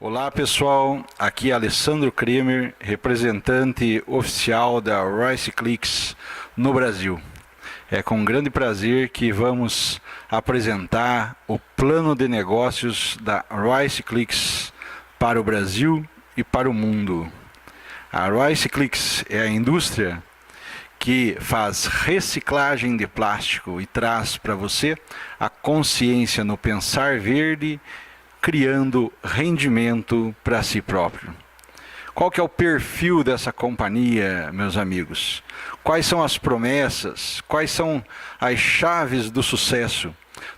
Olá pessoal, aqui é Alessandro Kremer, representante oficial da Royce Clicks no Brasil. É com grande prazer que vamos apresentar o plano de negócios da Royce Clicks para o Brasil e para o mundo. A Royce Clicks é a indústria que faz reciclagem de plástico e traz para você a consciência no pensar verde, criando rendimento para si próprio. Qual que é o perfil dessa companhia, meus amigos? Quais são as promessas? Quais são as chaves do sucesso?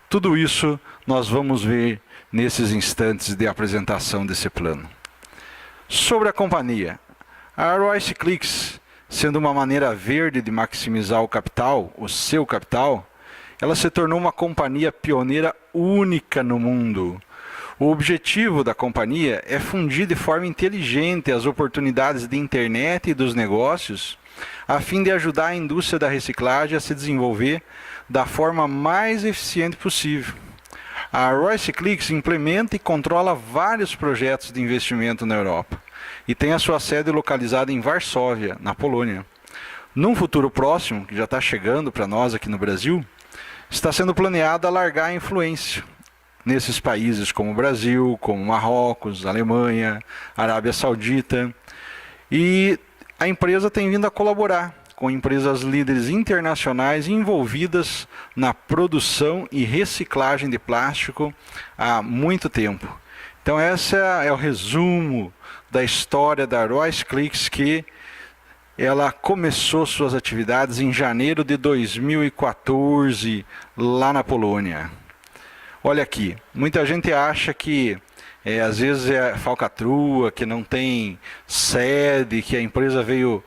Tudo isso nós vamos ver nesses instantes de apresentação desse plano. Sobre a companhia, a Royce Clicks, sendo uma maneira verde de maximizar o capital, o seu capital, ela se tornou uma companhia pioneira única no mundo. O objetivo da companhia é fundir de forma inteligente as oportunidades de internet e dos negócios, a fim de ajudar a indústria da reciclagem a se desenvolver da forma mais eficiente possível. A Royce Clicks implementa e controla vários projetos de investimento na Europa e tem a sua sede localizada em Varsóvia, na Polônia. Num futuro próximo, que já está chegando para nós aqui no Brasil, está sendo planeado alargar a influência nesses países como o Brasil, como Marrocos, Alemanha, Arábia Saudita. E a empresa tem vindo a colaborar com empresas líderes internacionais envolvidas na produção e reciclagem de plástico há muito tempo. Então esse é o resumo da história da Royce Clicks, que ela começou suas atividades em janeiro de 2014 lá na Polônia. Olha aqui, muita gente acha que às vezes é falcatrua, que não tem sede, que a empresa veio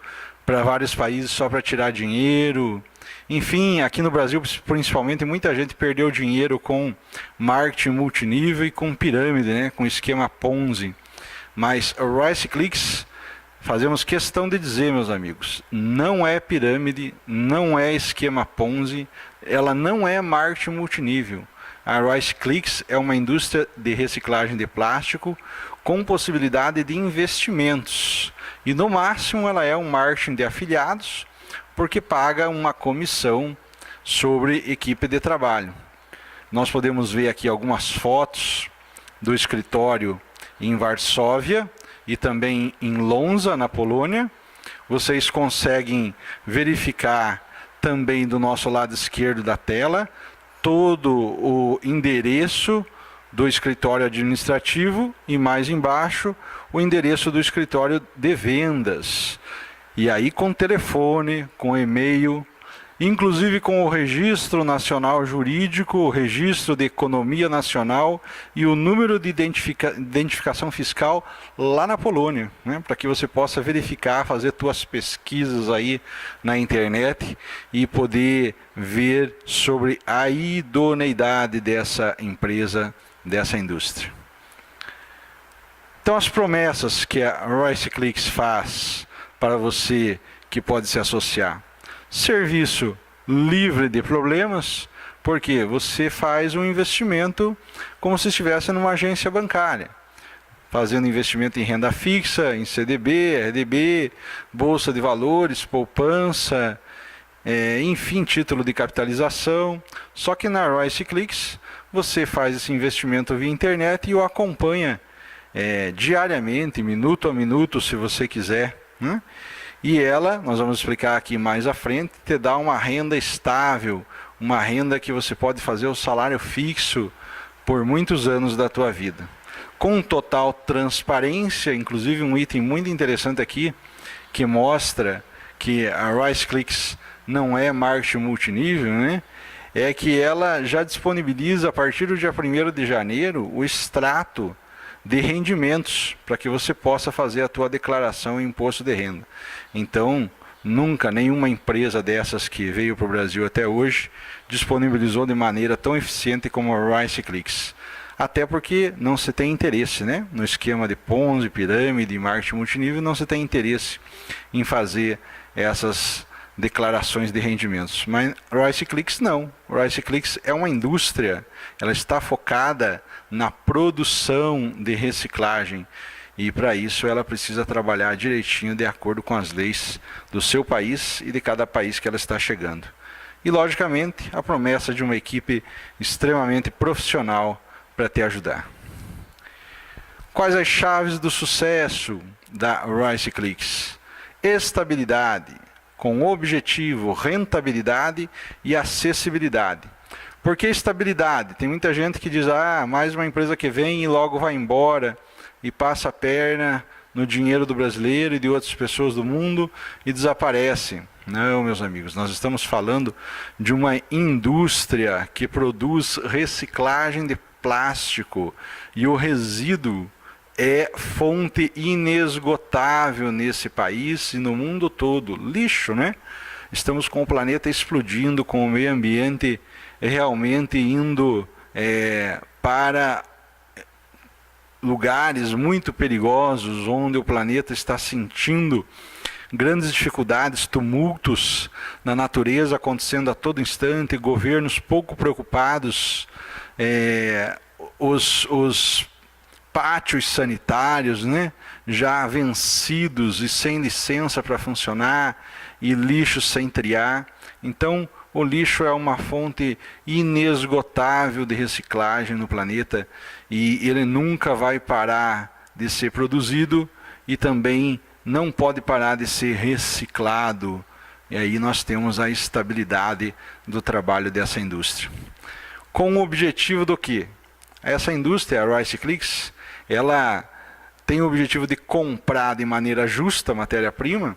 para vários países só para tirar dinheiro. Enfim, aqui no Brasil, principalmente, muita gente perdeu dinheiro com marketing multinível e com pirâmide, né, com esquema Ponzi. Mas a Royce Clicks, fazemos questão de dizer, meus amigos, não é pirâmide, não é esquema Ponzi, ela não é marketing multinível. A Royce Clicks é uma indústria de reciclagem de plástico com possibilidade de investimentos. E no máximo ela é um marketing de afiliados, porque paga uma comissão sobre equipe de trabalho. Nós podemos ver aqui algumas fotos do escritório em Varsóvia e também em Łomża, na Polônia. Vocês conseguem verificar também do nosso lado esquerdo da tela todo o endereço do escritório administrativo e mais embaixo o endereço do escritório de vendas. E aí com telefone, com e-mail, inclusive com o Registro Nacional Jurídico, o Registro de Economia Nacional e o número de identificação fiscal lá na Polônia, né, para que você possa verificar, fazer suas pesquisas aí na internet e poder ver sobre a idoneidade dessa empresa, dessa indústria. Então as promessas que a Royce Clicks faz para você que pode se associar: serviço livre de problemas, porque você faz um investimento como se estivesse numa agência bancária, fazendo investimento em renda fixa, em CDB, RDB, bolsa de valores, poupança, enfim, título de capitalização. Só que na Royce Clicks você faz esse investimento via internet e o acompanha diariamente, minuto a minuto, se você quiser, né? E ela, nós vamos explicar aqui mais à frente, te dá uma renda estável, uma renda que você pode fazer o salário fixo por muitos anos da tua vida. Com total transparência, inclusive um item muito interessante aqui, que mostra que a Royce Clicks não é marketing multinível, né? É que ela já disponibiliza a partir do dia 1º de janeiro o extrato de rendimentos, para que você possa fazer a tua declaração em imposto de renda. Então, nunca nenhuma empresa dessas que veio para o Brasil até hoje disponibilizou de maneira tão eficiente como a Royce Clicks. Até porque não se tem interesse, né? No esquema de Ponzi, pirâmide, marketing multinível, não se tem interesse em fazer essas declarações de rendimentos. Mas Royce Clicks não. Royce Clicks é uma indústria, ela está focada na produção de reciclagem. E para isso ela precisa trabalhar direitinho de acordo com as leis do seu país e de cada país que ela está chegando. E logicamente a promessa de uma equipe extremamente profissional para te ajudar. Quais as chaves do sucesso da Royce Clicks? Estabilidade, com objetivo, rentabilidade e acessibilidade. Por que estabilidade? Tem muita gente que diz, mais uma empresa que vem e logo vai embora e passa a perna no dinheiro do brasileiro e de outras pessoas do mundo e desaparece. Não, meus amigos, nós estamos falando de uma indústria que produz reciclagem de plástico e o resíduo é fonte inesgotável nesse país e no mundo todo. Lixo, né? Estamos com o planeta explodindo, com o meio ambiente realmente indo para lugares muito perigosos, onde o planeta está sentindo grandes dificuldades, tumultos na natureza acontecendo a todo instante, governos pouco preocupados, os pátios sanitários, né, já vencidos e sem licença para funcionar, e lixo sem triar. Então, o lixo é uma fonte inesgotável de reciclagem no planeta e ele nunca vai parar de ser produzido e também não pode parar de ser reciclado. E aí nós temos a estabilidade do trabalho dessa indústria. Com o objetivo do quê? Essa indústria, a Royce Clicks, ela tem o objetivo de comprar de maneira justa a matéria-prima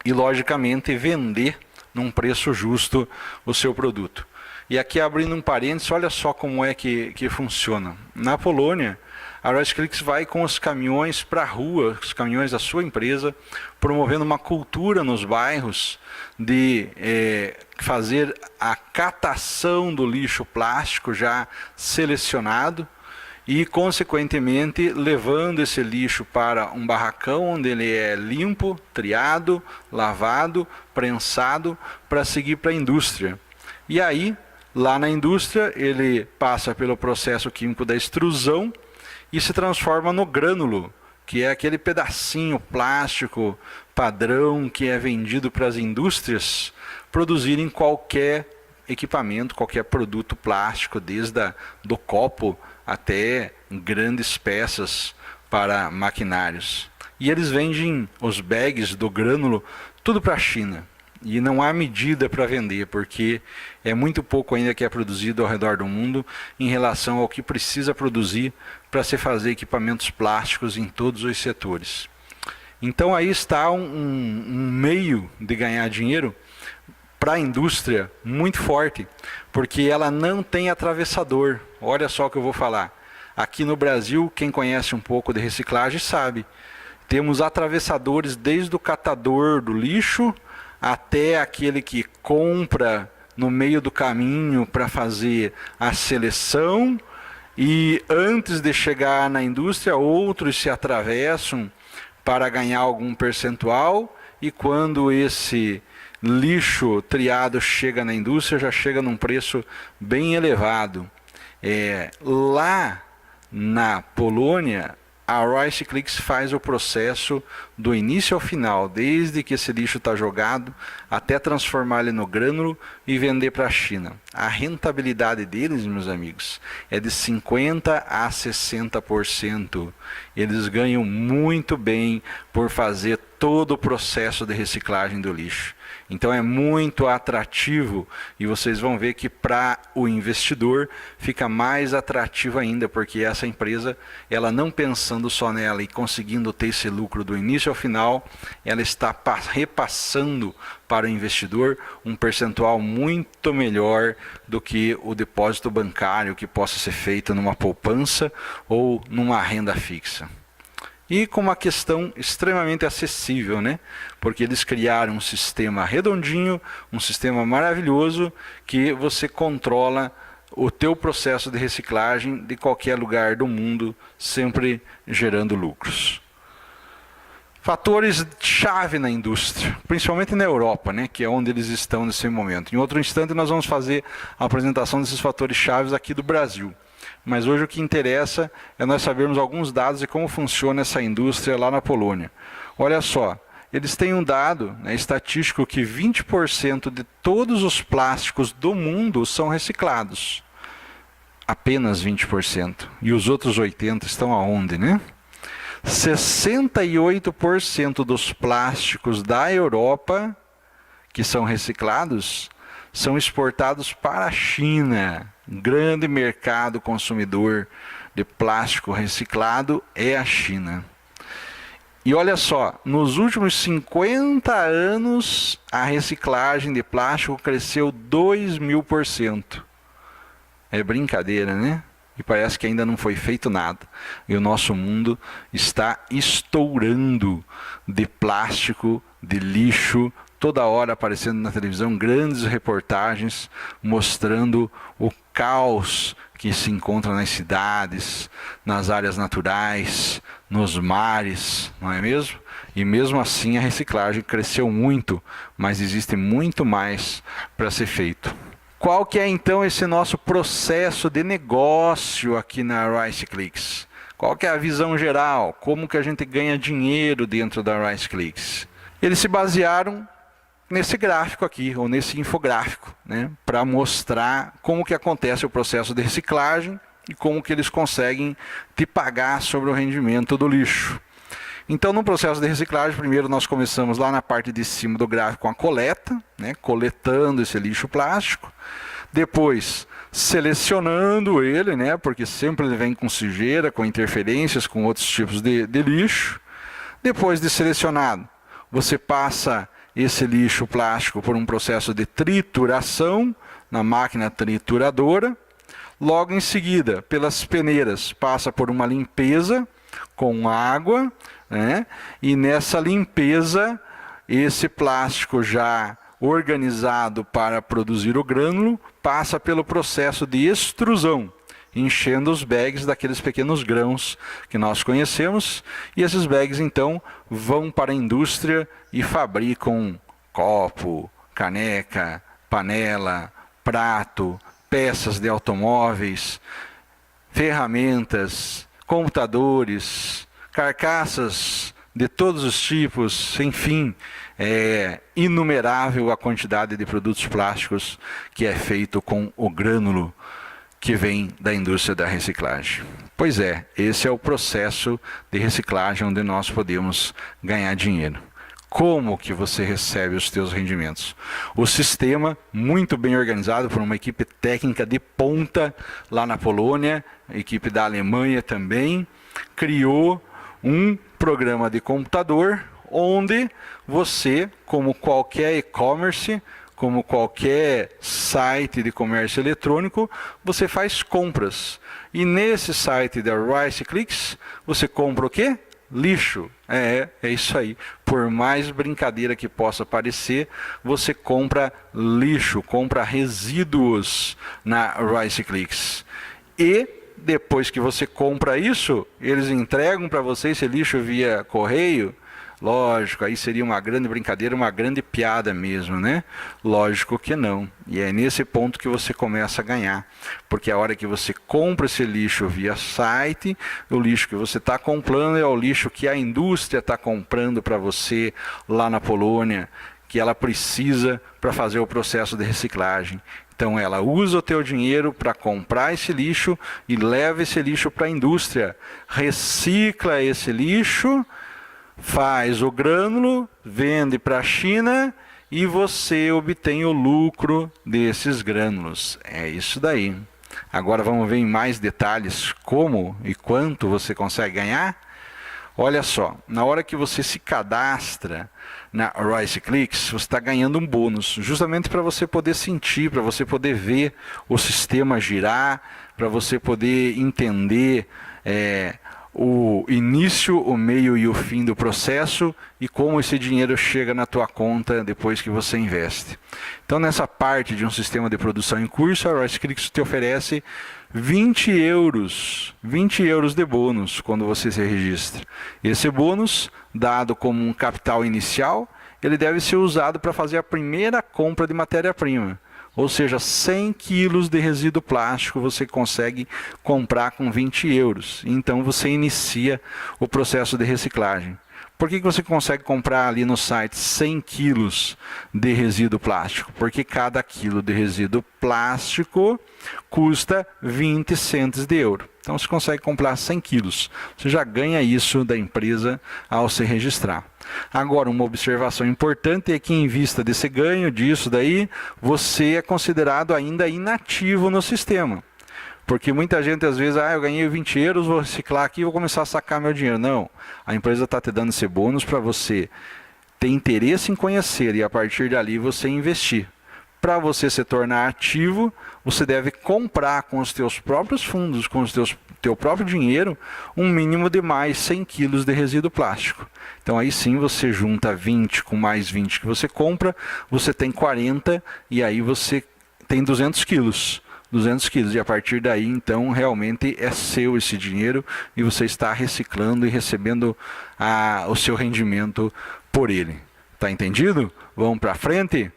e, logicamente, vender num preço justo o seu produto. E aqui, abrindo um parênteses, olha só como é que funciona. Na Polônia, a Royce Clicks vai com os caminhões para a rua, os caminhões da sua empresa, promovendo uma cultura nos bairros de fazer a catação do lixo plástico já selecionado e, consequentemente, levando esse lixo para um barracão onde ele é limpo, triado, lavado, prensado para seguir para a indústria. E aí, lá na indústria, ele passa pelo processo químico da extrusão e se transforma no grânulo, que é aquele pedacinho plástico padrão que é vendido para as indústrias produzirem qualquer equipamento, qualquer produto plástico, desde do copo até grandes peças para maquinários. E eles vendem os bags do grânulo tudo para a China. E não há medida para vender, porque é muito pouco ainda que é produzido ao redor do mundo em relação ao que precisa produzir para se fazer equipamentos plásticos em todos os setores. Então aí está um meio de ganhar dinheiro para a indústria muito forte, porque ela não tem atravessador. Olha só o que eu vou falar. Aqui no Brasil, quem conhece um pouco de reciclagem sabe. Temos atravessadores desde o catador do lixo até aquele que compra no meio do caminho para fazer a seleção, e antes de chegar na indústria, outros se atravessam para ganhar algum percentual, e quando esse lixo triado chega na indústria, já chega num preço bem elevado. Lá na Polônia, a Royce Clicks faz o processo do início ao final, desde que esse lixo está jogado até transformar ele no grânulo e vender para a China. A rentabilidade deles, meus amigos, é de 50% a 60%. Eles ganham muito bem por fazer todo o processo de reciclagem do lixo. Então é muito atrativo, e vocês vão ver que para o investidor fica mais atrativo ainda, porque essa empresa, ela não pensando só nela e conseguindo ter esse lucro do início ao final, ela está repassando para o investidor um percentual muito melhor do que o depósito bancário que possa ser feito numa poupança ou numa renda fixa. E com uma questão extremamente acessível, né? Porque eles criaram um sistema redondinho, um sistema maravilhoso, que você controla o teu processo de reciclagem de qualquer lugar do mundo, sempre gerando lucros. Fatores chave na indústria, principalmente na Europa, né, que é onde eles estão nesse momento. Em outro instante nós vamos fazer a apresentação desses fatores chaves aqui do Brasil. Mas hoje o que interessa é nós sabermos alguns dados de como funciona essa indústria lá na Polônia. Olha só, eles têm um dado, né, estatístico que 20% de todos os plásticos do mundo são reciclados. Apenas 20%. E os outros 80% estão aonde, né? 68% dos plásticos da Europa que são reciclados são exportados para a China. Um grande mercado consumidor de plástico reciclado é a China. E olha só, nos últimos 50 anos a reciclagem de plástico cresceu 2.000%. É brincadeira, né? E parece que ainda não foi feito nada. E o nosso mundo está estourando de plástico, de lixo, toda hora aparecendo na televisão grandes reportagens mostrando o caos que se encontra nas cidades, nas áreas naturais, nos mares, não é mesmo? E mesmo assim a reciclagem cresceu muito, mas existe muito mais para ser feito. Qual que é então esse nosso processo de negócio aqui na RiceClicks? Qual que é a visão geral? Como que a gente ganha dinheiro dentro da RiceClicks? Eles se basearam nesse gráfico aqui, ou nesse infográfico, né, para mostrar como que acontece o processo de reciclagem e como que eles conseguem te pagar sobre o rendimento do lixo. Então, no processo de reciclagem, primeiro nós começamos lá na parte de cima do gráfico com a coleta, né, coletando esse lixo plástico. Depois, selecionando ele, né, porque sempre ele vem com sujeira, com interferências, com outros tipos de lixo. Depois de selecionado, você passa esse lixo plástico por um processo de trituração na máquina trituradora. Logo em seguida, pelas peneiras, passa por uma limpeza com água, né? E nessa limpeza, esse plástico já organizado para produzir o grânulo, passa pelo processo de extrusão, enchendo os bags daqueles pequenos grãos que nós conhecemos, e esses bags então vão para a indústria e fabricam copo, caneca, panela, prato, peças de automóveis, ferramentas, computadores, carcaças de todos os tipos, enfim, é inumerável a quantidade de produtos plásticos que é feito com o grânulo que vem da indústria da reciclagem. Pois é, esse é o processo de reciclagem onde nós podemos ganhar dinheiro. Como que você recebe os seus rendimentos? O sistema, muito bem organizado por uma equipe técnica de ponta lá na Polônia, equipe da Alemanha também, criou um programa de computador onde você, como qualquer e-commerce, como qualquer site de comércio eletrônico, você faz compras. E nesse site da RiceClicks, você compra o quê? Lixo. É isso aí. Por mais brincadeira que possa parecer, você compra lixo, compra resíduos na RiceClicks. E depois que você compra isso, eles entregam para você esse lixo via correio. Lógico, aí seria uma grande brincadeira, uma grande piada mesmo, né? Lógico que não. E é nesse ponto que você começa a ganhar. Porque a hora que você compra esse lixo via site, o lixo que você está comprando é o lixo que a indústria está comprando para você lá na Polônia, que ela precisa para fazer o processo de reciclagem. Então ela usa o teu dinheiro para comprar esse lixo e leva esse lixo para a indústria. Recicla esse lixo, faz o grânulo, vende para a China e você obtém o lucro desses grânulos. É isso daí. Agora vamos ver em mais detalhes como e quanto você consegue ganhar. Olha só, na hora que você se cadastra na RiceClicks, você está ganhando um bônus, justamente para você poder sentir, para você poder ver o sistema girar, para você poder entender o início, o meio e o fim do processo e como esse dinheiro chega na tua conta depois que você investe. Então, nessa parte de um sistema de produção em curso, a RiceClicks te oferece 20 euros de bônus quando você se registra. Esse bônus, dado como um capital inicial, ele deve ser usado para fazer a primeira compra de matéria-prima. Ou seja, 100 quilos de resíduo plástico você consegue comprar com 20 euros. Então você inicia o processo de reciclagem. Por que você consegue comprar ali no site 100 quilos de resíduo plástico? Porque cada quilo de resíduo plástico custa 20 centos de euro. Então você consegue comprar 100 quilos. Você já ganha isso da empresa ao se registrar. Agora, uma observação importante é que, em vista desse ganho, disso daí, você é considerado ainda inativo no sistema. Porque muita gente, às vezes, eu ganhei 20 euros, vou reciclar aqui e vou começar a sacar meu dinheiro. Não, a empresa está te dando esse bônus para você ter interesse em conhecer e, a partir dali, você investir. Para você se tornar ativo, você deve comprar com os teus próprios fundos, com o teu próprio dinheiro, um mínimo de mais 100 quilos de resíduo plástico. Então aí sim você junta 20 com mais 20 que você compra, você tem 40 e aí você tem 200 quilos. 200 quilos, e a partir daí, então, realmente é seu esse dinheiro e você está reciclando e recebendo o seu rendimento por ele. Tá entendido? Vamos para frente?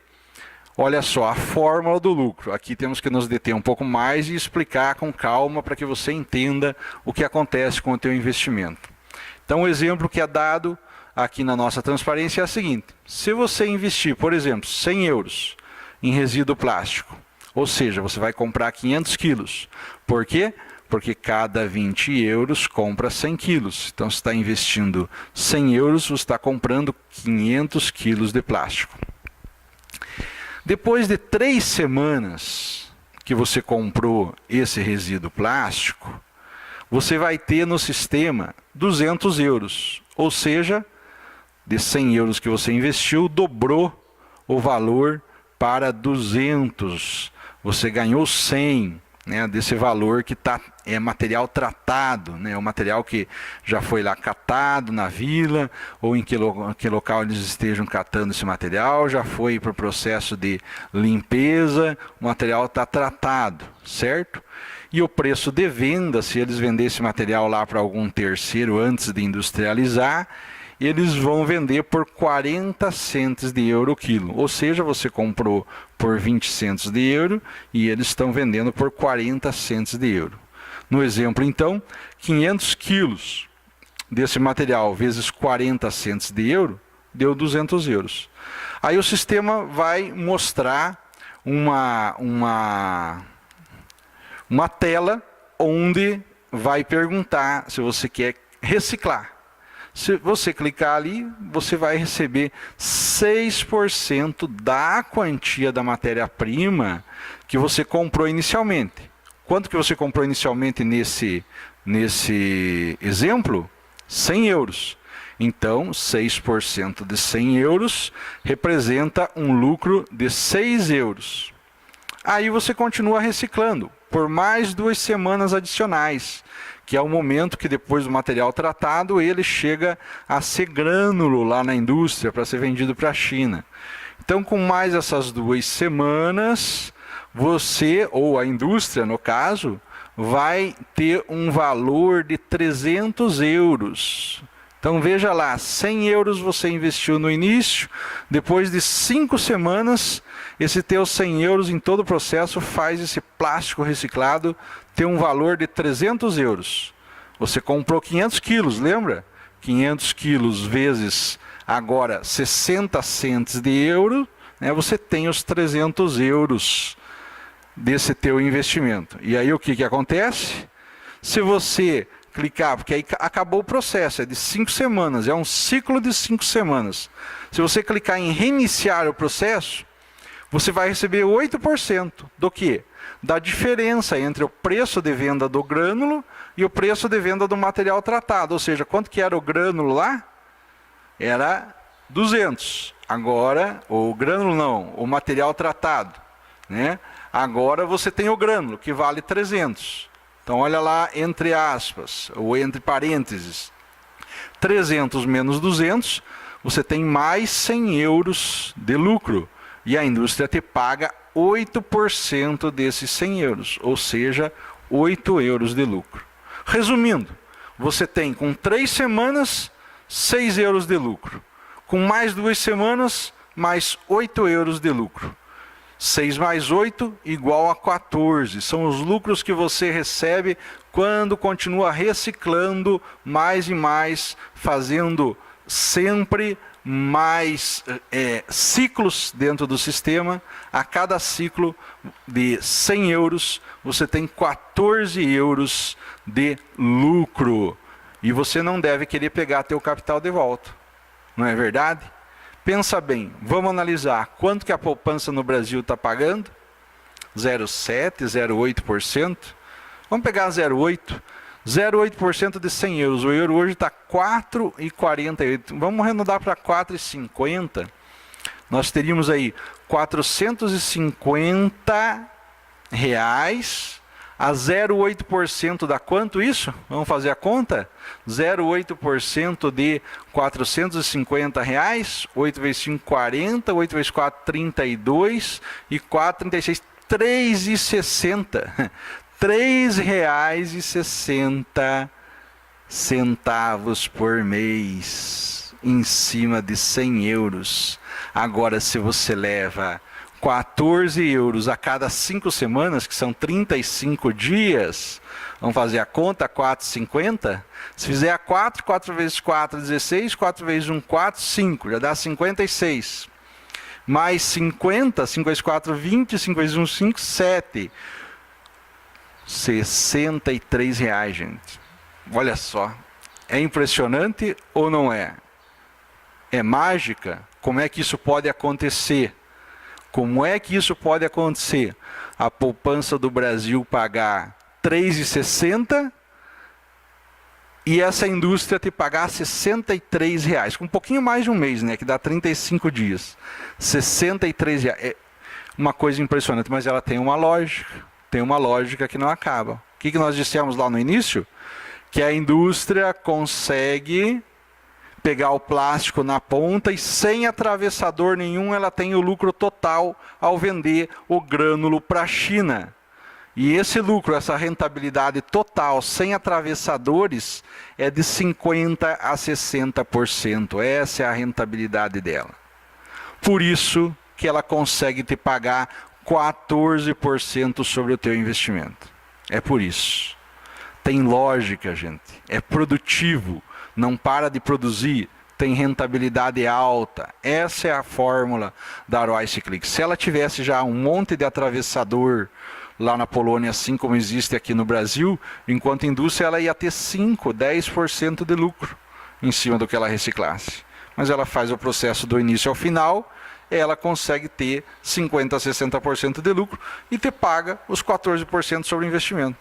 Olha só, a fórmula do lucro. Aqui temos que nos deter um pouco mais e explicar com calma para que você entenda o que acontece com o teu investimento. Então, o exemplo que é dado aqui na nossa transparência é o seguinte. Se você investir, por exemplo, 100 euros em resíduo plástico, ou seja, você vai comprar 500 quilos. Por quê? Porque cada 20 euros compra 100 quilos. Então, você está investindo 100 euros, você está comprando 500 quilos de plástico. Depois de 3 semanas que você comprou esse resíduo plástico, você vai ter no sistema 200 euros. Ou seja, de 100 euros que você investiu, dobrou o valor para 200. Você ganhou 100, né, desse valor que é material tratado, né, o material que já foi lá catado na vila, ou em que local eles estejam catando esse material, já foi para o processo de limpeza, o material está tratado, certo? E o preço de venda, se eles venderem esse material lá para algum terceiro antes de industrializar, eles vão vender por 40 centos de euro o quilo. Ou seja, você comprou por 20 centos de euro e eles estão vendendo por 40 centos de euro. No exemplo, então, 500 quilos desse material vezes 40 centos de euro deu 200 euros. Aí o sistema vai mostrar uma tela onde vai perguntar se você quer reciclar. Se você clicar ali, você vai receber 6% da quantia da matéria-prima que você comprou inicialmente. Quanto que você comprou inicialmente nesse exemplo? 100 euros. Então, 6% de 100 euros representa um lucro de 6 euros. Aí você continua reciclando por mais 2 semanas adicionais, que é o momento que depois do material tratado, ele chega a ser grânulo lá na indústria para ser vendido para a China. Então, com mais essas 2 semanas, você, ou a indústria no caso, vai ter um valor de 300 euros. Então veja lá, 100 euros você investiu no início, depois de 5 semanas, esse teu 100 euros em todo o processo faz esse plástico reciclado ter um valor de 300 euros. Você comprou 500 quilos, lembra? 500 quilos vezes agora 60 centos de euro, né, você tem os 300 euros desse teu investimento. E aí o que acontece? Se você clicar, porque aí acabou o processo, é de 5 semanas, é um ciclo de 5 semanas. Se você clicar em reiniciar o processo, você vai receber 8% do quê? Da diferença entre o preço de venda do grânulo e o preço de venda do material tratado. Ou seja, quanto que era o grânulo lá? Era 200. Agora, o grânulo não, o material tratado, né? Agora você tem o grânulo, que vale 300. Então olha lá, entre aspas, ou entre parênteses, 300 menos 200, você tem mais 100 euros de lucro. E a indústria te paga 8% desses 100 euros, ou seja, 8 euros de lucro. Resumindo, você tem com 3 semanas, 6 euros de lucro. Com mais 2 semanas, mais 8 euros de lucro. 6 mais 8 igual a 14. São os lucros que você recebe quando continua reciclando mais e mais, fazendo sempre mais ciclos dentro do sistema. A cada ciclo de 100 euros, você tem 14 euros de lucro. E você não deve querer pegar teu capital de volta. Não é verdade? Pensa bem, vamos analisar quanto que a poupança no Brasil está pagando? 0,7%, 0,8%. Vamos pegar 0,8%. 0,8% de 100 euros. O euro hoje está 4,48. Vamos arredondar para 4,50. Nós teríamos aí 450 reais a 0,8% dá quanto isso? Vamos fazer a conta? 0,8% de 450 reais, 8 vezes 5, 40, 8 vezes 4, 32 e 4, 36, 3,60. R$ 3,60 por mês em cima de 100 euros. Agora, se você leva 14 euros a cada 5 semanas, que são 35 dias, vamos fazer a conta, 4,50. Se fizer a 4, 4 vezes 4, 16, 4 vezes 1, 4, 5, já dá 56. Mais 50, 5 vezes 4, 20, 5 vezes 1, 5, 7. 63 reais, gente. Olha só, é impressionante ou não é? É mágica? Como é que isso pode acontecer? Como é que isso pode acontecer? A poupança do Brasil pagar 3,60 e essa indústria te pagar 63 reais, com um pouquinho mais de um mês, né? Que dá 35 dias. 63 reais. É uma coisa impressionante, mas ela tem uma lógica. Tem uma lógica que não acaba. O que nós dissemos lá no início? Que a indústria consegue pegar o plástico na ponta e sem atravessador nenhum ela tem o lucro total ao vender o grânulo para a China. E esse lucro, essa rentabilidade total sem atravessadores é de 50% a 60%. Essa é a rentabilidade dela. Por isso que ela consegue te pagar 14% sobre o teu investimento. É por isso. Tem lógica, gente. É produtivo. Não para de produzir, tem rentabilidade alta. Essa é a fórmula da Royce Click. Se ela tivesse já um monte de atravessador lá na Polônia, assim como existe aqui no Brasil, enquanto indústria ela ia ter 5%, 10% de lucro em cima do que ela reciclasse. Mas ela faz o processo do início ao final, ela consegue ter 50% a 60% de lucro e te paga os 14% sobre o investimento.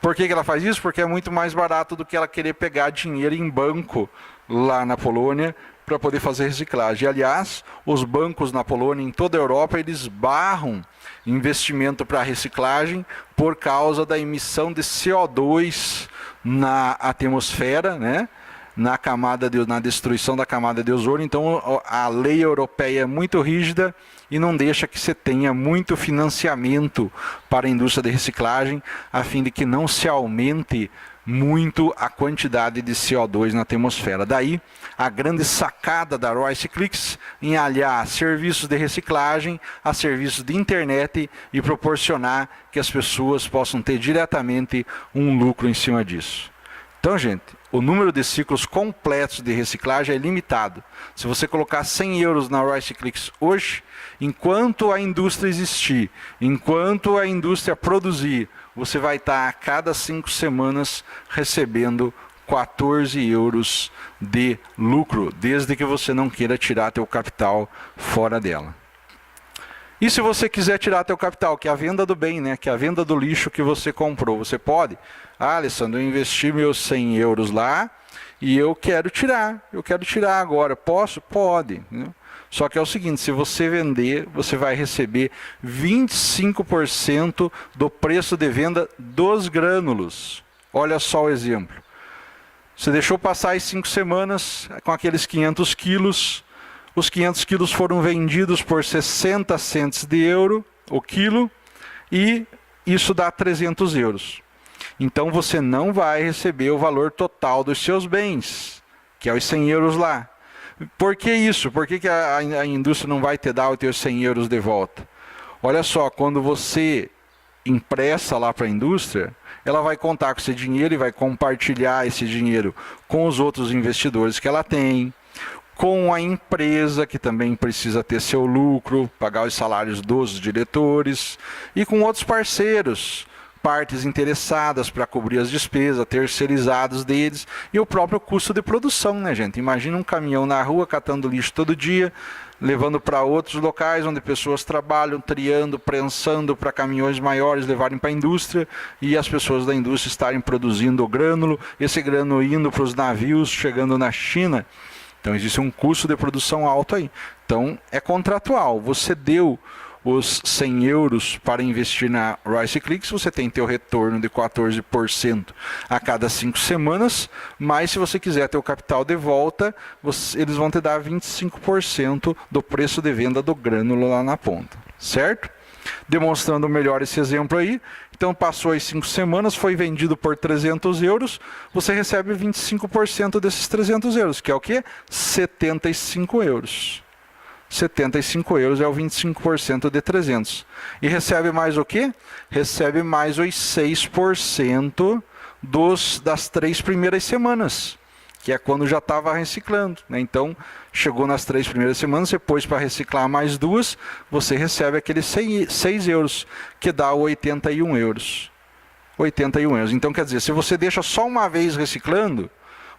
Por que ela faz isso? Porque é muito mais barato do que ela querer pegar dinheiro em banco lá na Polônia para poder fazer reciclagem. Aliás, os bancos na Polônia, em toda a Europa, eles barram investimento para reciclagem por causa da emissão de CO2 na atmosfera, né? Na destruição da camada de ozônio. Então a lei europeia é muito rígida e não deixa que você tenha muito financiamento para a indústria de reciclagem, a fim de que não se aumente muito a quantidade de CO2 na atmosfera. Daí a grande sacada da Royce Clicks em aliar serviços de reciclagem a serviços de internet e proporcionar que as pessoas possam ter diretamente um lucro em cima disso. Então, gente, o número de ciclos completos de reciclagem é limitado. Se você colocar 100 euros na Royce Clicks hoje, enquanto a indústria existir, enquanto a indústria produzir, você vai estar a cada 5 semanas recebendo 14 euros de lucro, desde que você não queira tirar teu capital fora dela. E se você quiser tirar teu capital, que é a venda do bem, né? Que é a venda do lixo que você comprou, você pode? Ah, Alessandro, eu investi meus 100 euros lá e eu quero tirar agora. Posso? Pode. Né? Só que é o seguinte, se você vender, você vai receber 25% do preço de venda dos grânulos. Olha só o exemplo. Você deixou passar as 5 semanas com aqueles 500 quilos. Os 500 quilos foram vendidos por 60 cents de euro o quilo. E isso dá 300 euros. Então você não vai receber o valor total dos seus bens, que é os 100 euros lá. Por que isso? Por que a indústria não vai te dar os teus 100 euros de volta? Olha só, quando você empresta lá para a indústria, ela vai contar com esse dinheiro e vai compartilhar esse dinheiro com os outros investidores que ela tem, com a empresa, que também precisa ter seu lucro, pagar os salários dos diretores, e com outros parceiros, partes interessadas para cobrir as despesas, terceirizados deles, e o próprio custo de produção, né, gente? Imagina um caminhão na rua catando lixo todo dia, levando para outros locais onde pessoas trabalham, triando, prensando para caminhões maiores levarem para a indústria, e as pessoas da indústria estarem produzindo o grânulo, esse grânulo indo para os navios, chegando na China. Então existe um custo de produção alto aí. Então é contratual. Você deu os 100 euros para investir na RiceClicks, você tem teu retorno de 14% a cada 5 semanas, mas se você quiser ter o capital de volta, eles vão te dar 25% do preço de venda do grânulo lá na ponta, certo? Demonstrando melhor esse exemplo aí, então passou as 5 semanas, foi vendido por 300 euros, você recebe 25% desses 300 euros, que é o quê? 75 euros. 75 euros é o 25% de 300. E recebe mais o quê? Recebe mais os 6% das 3 primeiras semanas, que é quando já estava reciclando, né? Então, chegou nas 3 primeiras semanas, depois para reciclar mais 2, você recebe aqueles 6 euros, que dá 81 euros. 81 euros. Então, quer dizer, se você deixa só uma vez reciclando,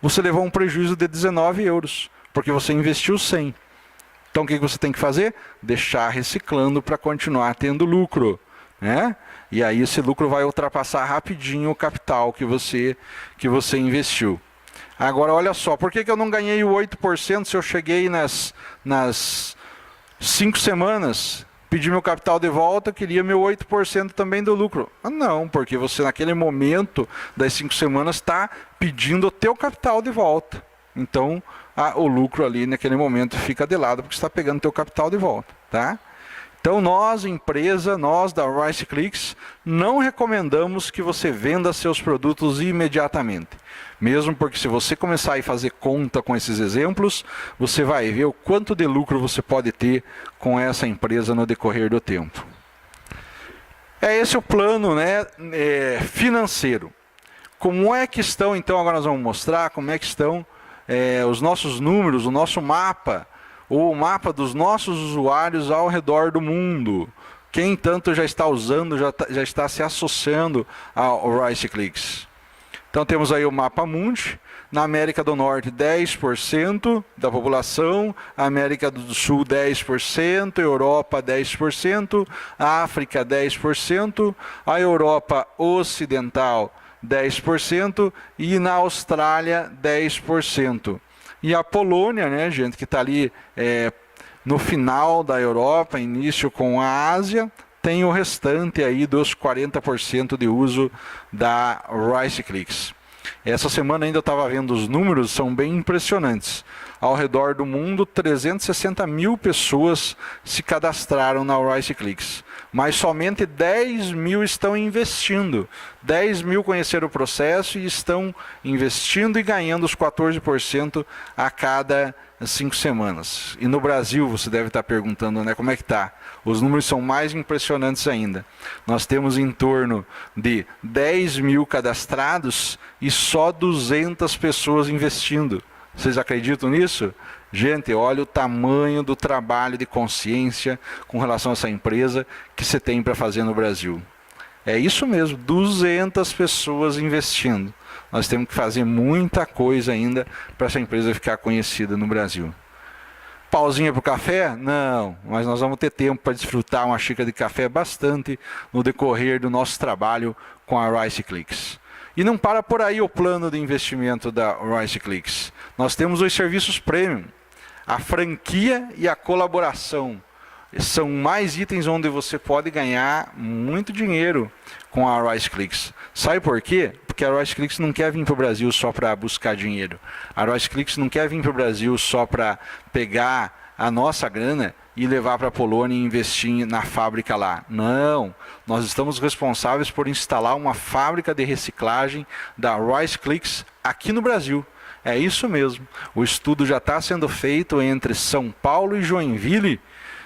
você levou um prejuízo de 19 euros, porque você investiu 100. Então, o que você tem que fazer? Deixar reciclando para continuar tendo lucro, né? E aí esse lucro vai ultrapassar rapidinho o capital que você investiu. Agora, olha só, por que eu não ganhei o 8% se eu cheguei nas 5 semanas, pedi meu capital de volta, queria meu 8% também do lucro? Ah, não, porque você naquele momento das 5 semanas está pedindo o teu capital de volta. Então, o lucro ali naquele momento fica de lado, porque você está pegando o teu capital de volta, tá? Então nós, empresa, nós da RiceClicks, não recomendamos que você venda seus produtos imediatamente. Mesmo porque se você começar a fazer conta com esses exemplos, você vai ver o quanto de lucro você pode ter com essa empresa no decorrer do tempo. É esse o plano, né, financeiro. Como é que estão, então, agora nós vamos mostrar como é que estão os nossos números, o nosso mapa, ou o mapa dos nossos usuários ao redor do mundo. Quem tanto já está usando, já está se associando ao RiceClicks. Então temos aí o mapa mundi. Na América do Norte 10% da população, América do Sul 10%, Europa 10%, África 10%, a Europa Ocidental 10% e na Austrália 10%. E a Polônia, né, gente, que está ali no final da Europa, início com a Ásia, tem o restante aí dos 40% de uso da RiceClicks. Essa semana ainda eu estava vendo os números, são bem impressionantes. Ao redor do mundo, 360 mil pessoas se cadastraram na RiceClicks. Mas somente 10 mil estão investindo. 10 mil conheceram o processo e estão investindo e ganhando os 14% a cada 5 semanas. E no Brasil, você deve estar perguntando, né, como é que está? Os números são mais impressionantes ainda. Nós temos em torno de 10 mil cadastrados e só 200 pessoas investindo. Vocês acreditam nisso? Gente, olha o tamanho do trabalho de consciência com relação a essa empresa que você tem para fazer no Brasil. É isso mesmo, 200 pessoas investindo. Nós temos que fazer muita coisa ainda para essa empresa ficar conhecida no Brasil. Pausinha para o café? Não, mas nós vamos ter tempo para desfrutar uma xícara de café bastante no decorrer do nosso trabalho com a RiceClicks. E não para por aí o plano de investimento da RiceClicks. Nós temos os serviços premium. A franquia e a colaboração são mais itens onde você pode ganhar muito dinheiro com a Rice Clicks. Sabe por quê? Porque a Rice Clicks não quer vir para o Brasil só para buscar dinheiro. A Rice Clicks não quer vir para o Brasil só para pegar a nossa grana e levar para a Polônia e investir na fábrica lá. Não, nós estamos responsáveis por instalar uma fábrica de reciclagem da Rice Clicks aqui no Brasil. É isso mesmo. O estudo já está sendo feito entre São Paulo e Joinville,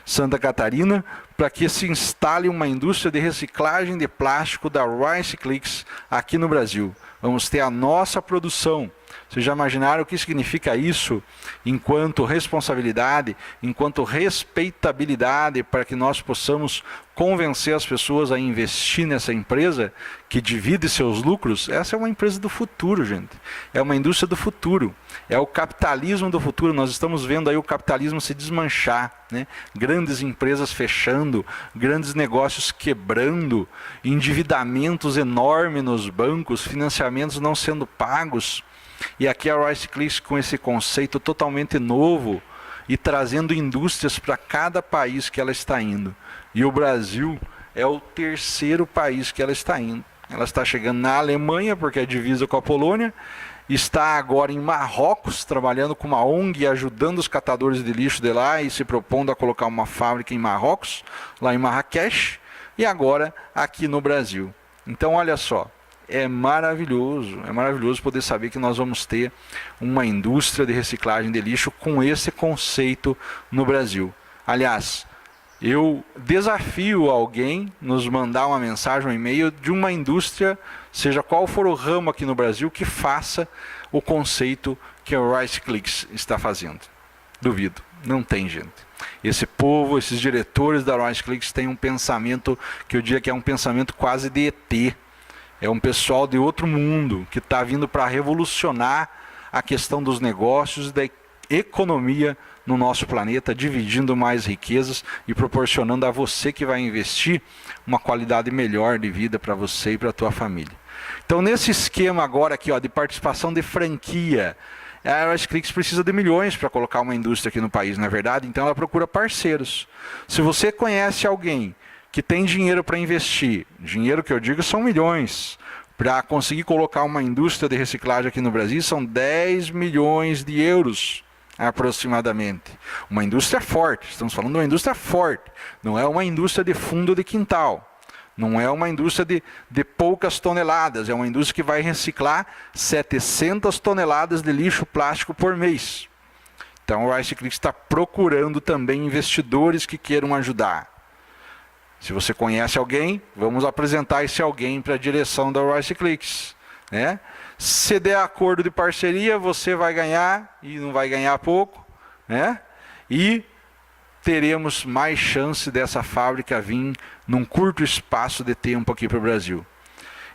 Santa Catarina, para que se instale uma indústria de reciclagem de plástico da Rice Clicks aqui no Brasil. Vamos ter a nossa produção. Vocês já imaginaram o que significa isso enquanto responsabilidade, enquanto respeitabilidade para que nós possamos convencer as pessoas a investir nessa empresa que divide seus lucros? Essa é uma empresa do futuro, gente. É uma indústria do futuro. É o capitalismo do futuro. Nós estamos vendo aí o capitalismo se desmanchar, né? Grandes empresas fechando, grandes negócios quebrando, endividamentos enormes nos bancos, financiamentos não sendo pagos. E aqui a Rice Clicks com esse conceito totalmente novo e trazendo indústrias para cada país que ela está indo. E o Brasil é o terceiro país que ela está indo. Ela está chegando na Alemanha, porque é divisa com a Polônia, está agora em Marrocos, trabalhando com uma ONG, ajudando os catadores de lixo de lá e se propondo a colocar uma fábrica em Marrocos, lá em Marrakech, e agora aqui no Brasil. Então olha só, é maravilhoso poder saber que nós vamos ter uma indústria de reciclagem de lixo com esse conceito no Brasil. Aliás, eu desafio alguém nos mandar uma mensagem, um e-mail de uma indústria, seja qual for o ramo aqui no Brasil, que faça o conceito que a Rice Clicks está fazendo. Duvido, não tem, gente. Esse povo, esses diretores da Rice Clicks têm um pensamento que eu diria que é um pensamento quase de ET. É um pessoal de outro mundo que está vindo para revolucionar a questão dos negócios e da economia no nosso planeta, dividindo mais riquezas e proporcionando a você que vai investir uma qualidade melhor de vida para você e para a tua família. Então, nesse esquema agora aqui, ó, de participação de franquia, a Rice Clicks precisa de milhões para colocar uma indústria aqui no país, não é verdade? Então ela procura parceiros. Se você conhece alguém que tem dinheiro para investir, dinheiro que eu digo são milhões, para conseguir colocar uma indústria de reciclagem aqui no Brasil, são 10 milhões de euros aproximadamente. Uma indústria forte, estamos falando de uma indústria forte, não é uma indústria de fundo de quintal, não é uma indústria de poucas toneladas, é uma indústria que vai reciclar 700 toneladas de lixo plástico por mês. Então o Rice Clicks está procurando também investidores que queiram ajudar. Se você conhece alguém, vamos apresentar esse alguém para a direção da Rice Clicks, né? Se der acordo de parceria, você vai ganhar, e não vai ganhar pouco, né? E teremos mais chance dessa fábrica vir num curto espaço de tempo aqui para o Brasil.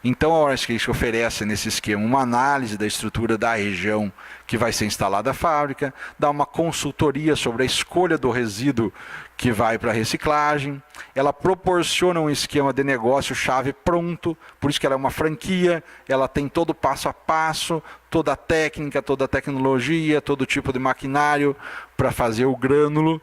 Então a Rice Clicks oferece nesse esquema uma análise da estrutura da região que vai ser instalada a fábrica, dá uma consultoria sobre a escolha do resíduo que vai para a reciclagem, ela proporciona um esquema de negócio chave pronto, por isso que ela é uma franquia, ela tem todo o passo a passo, toda a técnica, toda a tecnologia, todo tipo de maquinário para fazer o grânulo.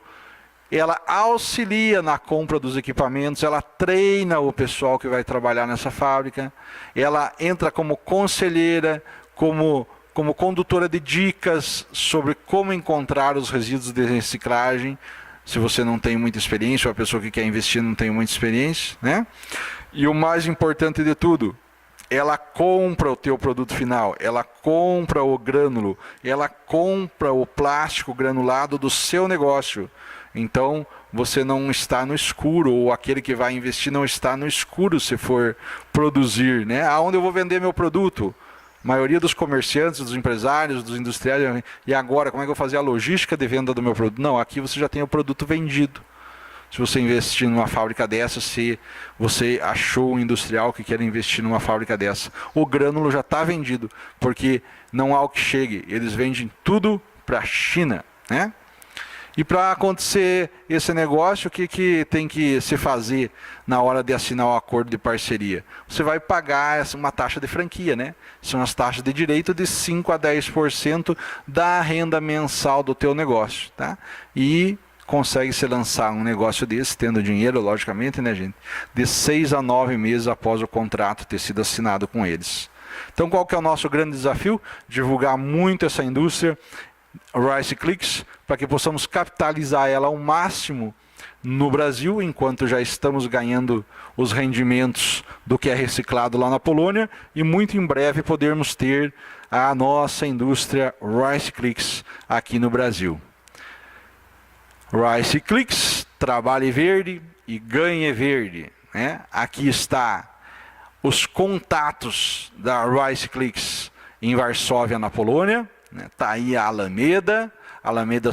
Ela auxilia na compra dos equipamentos, ela treina o pessoal que vai trabalhar nessa fábrica, ela entra como conselheira, como condutora de dicas sobre como encontrar os resíduos de reciclagem, se você não tem muita experiência, ou a pessoa que quer investir não tem muita experiência, né? E o mais importante de tudo, ela compra o teu produto final, ela compra o grânulo, ela compra o plástico granulado do seu negócio. Então, você não está no escuro, ou aquele que vai investir não está no escuro se for produzir, né? Aonde eu vou vender meu produto? A maioria dos comerciantes, dos empresários, dos industriais, e agora, como é que eu vou fazer a logística de venda do meu produto? Não, aqui você já tem o produto vendido. Se você investir numa fábrica dessa, se você achou um industrial que quer investir numa fábrica dessa, o grânulo já está vendido, porque não há o que chegue, eles vendem tudo para a China, né? E para acontecer esse negócio, o que tem que se fazer na hora de assinar o acordo de parceria? Você vai pagar uma taxa de franquia, né? São as taxas de direito de 5 a 10% da renda mensal do teu negócio, tá? E consegue se lançar um negócio desse, tendo dinheiro, logicamente, né, gente? De 6 a 9 meses após o contrato ter sido assinado com eles. Então, qual que é o nosso grande desafio? Divulgar muito essa indústria, Rice Clicks, para que possamos capitalizar ela ao máximo no Brasil, enquanto já estamos ganhando os rendimentos do que é reciclado lá na Polônia, e muito em breve podermos ter a nossa indústria Rice Clicks aqui no Brasil. Rice Clicks, trabalhe verde e ganhe verde, né? Aqui está os contatos da Rice Clicks em Varsóvia, na Polônia. Está aí a Alameda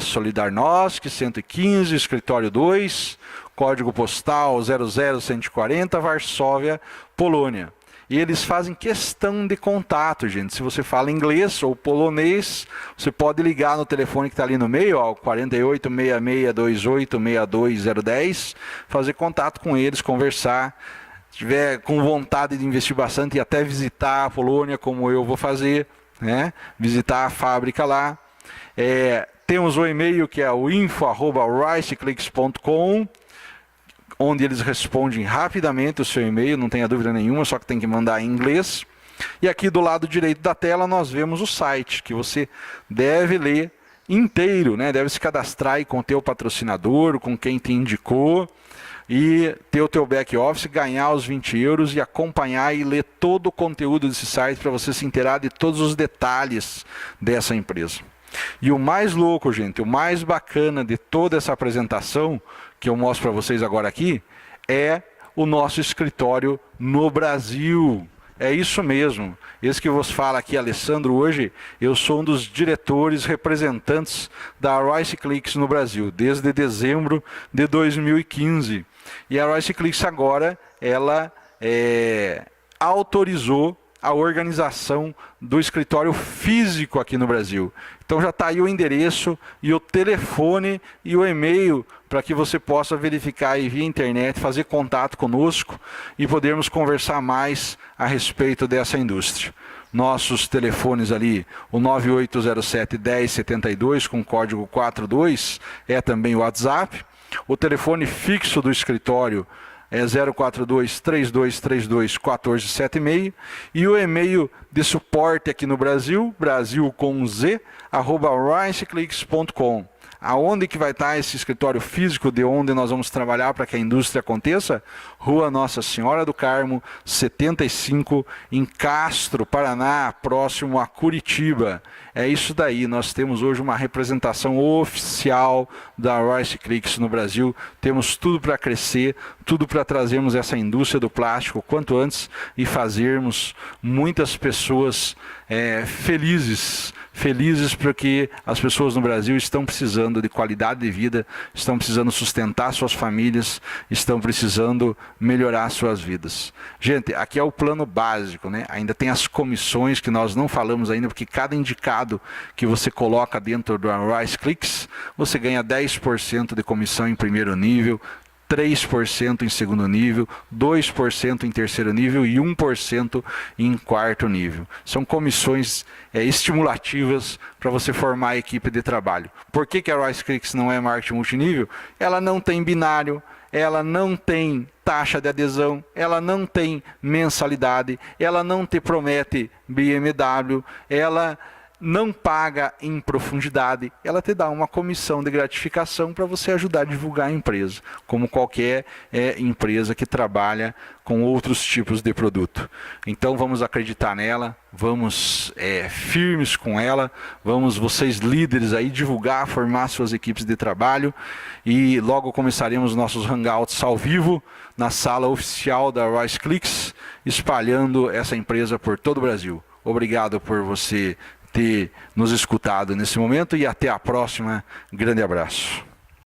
Solidarnosc 115, escritório 2, código postal 00140, Varsóvia, Polônia. E eles fazem questão de contato, gente. Se você fala inglês ou polonês, você pode ligar no telefone que está ali no meio, ó, 4866286210, fazer contato com eles, conversar. Se tiver com vontade de investir bastante e até visitar a Polônia, como eu vou fazer, né? Visitar a fábrica lá. Temos o e-mail que é o info@riceclicks.com, onde eles respondem rapidamente o seu e-mail, não tenha dúvida nenhuma, só que tem que mandar em inglês. E aqui do lado direito da tela nós vemos o site, que você deve ler inteiro, né? Deve se cadastrar aí com o teu patrocinador, com quem te indicou, e ter o teu back office, ganhar os 20 euros e acompanhar e ler todo o conteúdo desse site para você se inteirar de todos os detalhes dessa empresa. E o mais louco, gente, o mais bacana de toda essa apresentação, que eu mostro para vocês agora aqui, é o nosso escritório no Brasil. É isso mesmo. Esse que vos fala aqui, Alessandro, hoje, eu sou um dos diretores representantes da Rice Clicks no Brasil, desde dezembro de 2015. E a Rice Clicks agora, ela autorizou a organização do escritório físico aqui no Brasil. Então já está aí o endereço e o telefone e o e-mail para que você possa verificar aí via internet, fazer contato conosco e podermos conversar mais a respeito dessa indústria. Nossos telefones ali, o 9807-1072 com código 42, é também o WhatsApp. O telefone fixo do escritório é 042-3232-1476, e o e-mail de suporte aqui no Brasil, Brasil com Z, @riceclicks.com. Aonde que vai estar esse escritório físico, de onde nós vamos trabalhar para que a indústria aconteça? Rua Nossa Senhora do Carmo, 75, em Castro, Paraná, próximo a Curitiba. É isso daí, nós temos hoje uma representação oficial da Rice Clicks no Brasil. Temos tudo para crescer, tudo para trazermos essa indústria do plástico quanto antes e fazermos muitas pessoas felizes porque as pessoas no Brasil estão precisando de qualidade de vida, estão precisando sustentar suas famílias, estão precisando melhorar suas vidas. Gente, aqui é o plano básico, né? Ainda tem as comissões que nós não falamos ainda, porque cada indicado que você coloca dentro do Rice Clicks, você ganha 10% de comissão em primeiro nível, 3% em segundo nível, 2% em terceiro nível e 1% em quarto nível. São comissões estimulativas para você formar a equipe de trabalho. Por que a Rice Clicks não é marketing multinível? Ela não tem binário, ela não tem taxa de adesão, ela não tem mensalidade, ela não te promete BMW, ela não paga em profundidade, ela te dá uma comissão de gratificação para você ajudar a divulgar a empresa, como qualquer empresa que trabalha com outros tipos de produto. Então vamos acreditar nela, vamos firmes com ela, vamos vocês líderes aí divulgar, formar suas equipes de trabalho, e logo começaremos nossos hangouts ao vivo na sala oficial da Rice Clicks, espalhando essa empresa por todo o Brasil. Obrigado por você ter nos escutado nesse momento e até a próxima. Grande abraço.